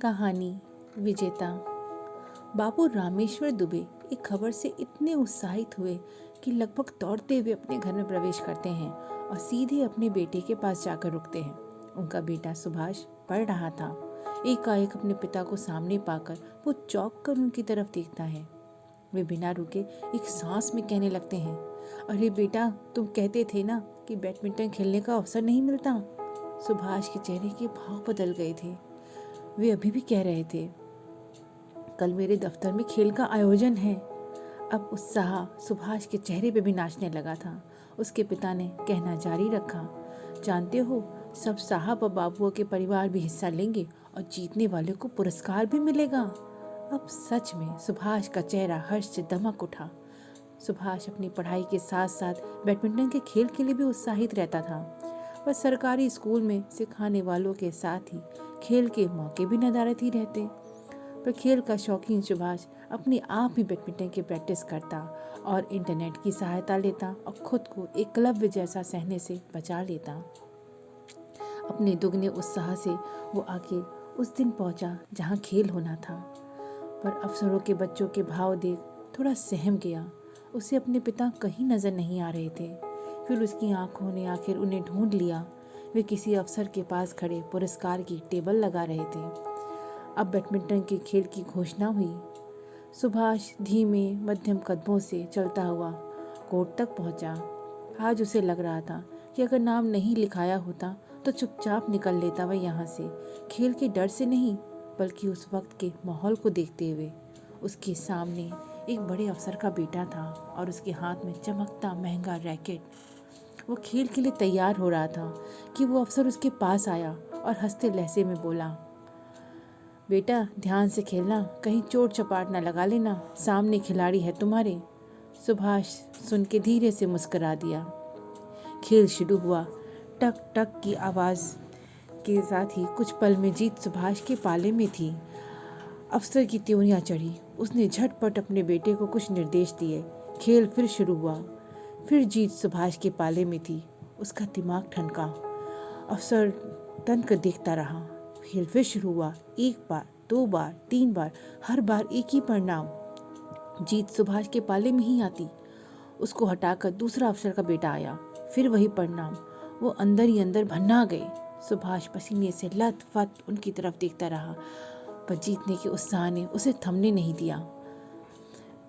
कहानी विजेता। बाबू रामेश्वर दुबे एक खबर से इतने उत्साहित हुए कि लगभग दौड़ते हुए अपने घर में प्रवेश करते हैं और सीधे अपने बेटे के पास जाकर रुकते हैं। उनका बेटा सुभाष पढ़ रहा था। एकाएक अपने पिता को सामने पाकर वो चौंक कर उनकी तरफ देखता है। वे बिना रुके एक सांस में कहने लगते हैं, अरे बेटा, तुम कहते थे ना कि बैडमिंटन खेलने का अवसर नहीं मिलता। सुभाष के चेहरे के भाव बदल गए थे। वे अभी भी कह रहे थे, कल मेरे दफ्तर में खेल का आयोजन है। अब उत्साह सुभाष के चेहरे पे भी नाचने लगा था। उसके पिता ने कहना जारी रखा, जानते हो, सब साहब और बाबुओं के परिवार भी हिस्सा लेंगे और जीतने वाले को पुरस्कार भी मिलेगा। अब सच में सुभाष का चेहरा हर्ष से दमक उठा। सुभाष अपनी पढ़ाई के साथ साथ बैडमिंटन के खेल के लिए भी उत्साहित रहता था। पर सरकारी स्कूल में सिखाने वालों के साथ ही खेल के मौके भी नदारत ही रहते। पर खेल का शौकीन सुभाष अपने आप ही बैडमिंटन की प्रैक्टिस करता और इंटरनेट की सहायता लेता और खुद को एकलव्य जैसा सहने से बचा लेता। अपने दुगने उत्साह से वो आगे उस दिन पहुंचा जहां खेल होना था। पर अफसरों के बच्चों के भाव देख थोड़ा सहम गया। उसे अपने पिता कहीं नजर नहीं आ रहे थे। फिर उसकी आंखों ने आखिर उन्हें ढूंढ लिया। वे किसी अफसर के पास खड़े पुरस्कार की टेबल लगा रहे थे। अब बैडमिंटन के खेल की घोषणा हुई। सुभाष धीमे मध्यम कदमों से चलता हुआ कोर्ट तक पहुंचा। आज उसे लग रहा था कि अगर नाम नहीं लिखाया होता तो चुपचाप निकल लेता वह यहाँ से, खेल के डर से नहीं बल्कि उस वक्त के माहौल को देखते हुए। उसके सामने एक बड़े अफसर का बेटा था और उसके हाथ में चमकता महंगा रैकेट। वो खेल के लिए तैयार हो रहा था कि वो अफसर उसके पास आया और हंसते लहजे में बोला, बेटा ध्यान से खेलना, कहीं चोट चपाट ना लगा लेना, सामने खिलाड़ी है तुम्हारे। सुभाष सुन के धीरे से मुस्कुरा दिया। खेल शुरू हुआ। टक टक की आवाज़ के साथ ही कुछ पल में जीत सुभाष के पाले में थी। अफसर की त्योरियां चढ़ी। उसने झटपट अपने बेटे को कुछ निर्देश दिए। खेल फिर शुरू हुआ। फिर जीत सुभाष के पाले में थी। उसका दिमाग ठनका। अफसर तन कर देखता रहा। खेल फिर शुरू हुआ। एक बार, दो बार, तीन बार, हर बार एक ही परिणाम। जीत सुभाष के पाले में ही आती। उसको हटाकर दूसरा अफसर का बेटा आया। फिर वही परिणाम। वो अंदर ही अंदर भन्ना गए। सुभाष पसीने से लथपथ उनकी तरफ देखता रहा, पर जीतने के उत्साह ने उसे थमने नहीं दिया।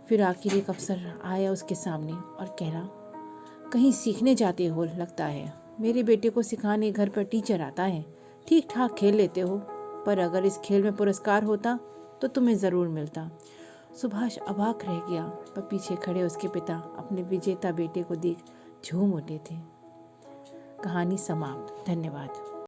फिर आखिर एक अफसर आया उसके सामने और कह रहा, कहीं सीखने जाते हो लगता है। मेरे बेटे को सिखाने घर पर टीचर आता है। ठीक ठाक खेल लेते हो, पर अगर इस खेल में पुरस्कार होता तो तुम्हें ज़रूर मिलता। सुभाष अवाक रह गया, पर पीछे खड़े उसके पिता अपने विजेता बेटे को देख झूम उठे थे। कहानी समाप्त। धन्यवाद।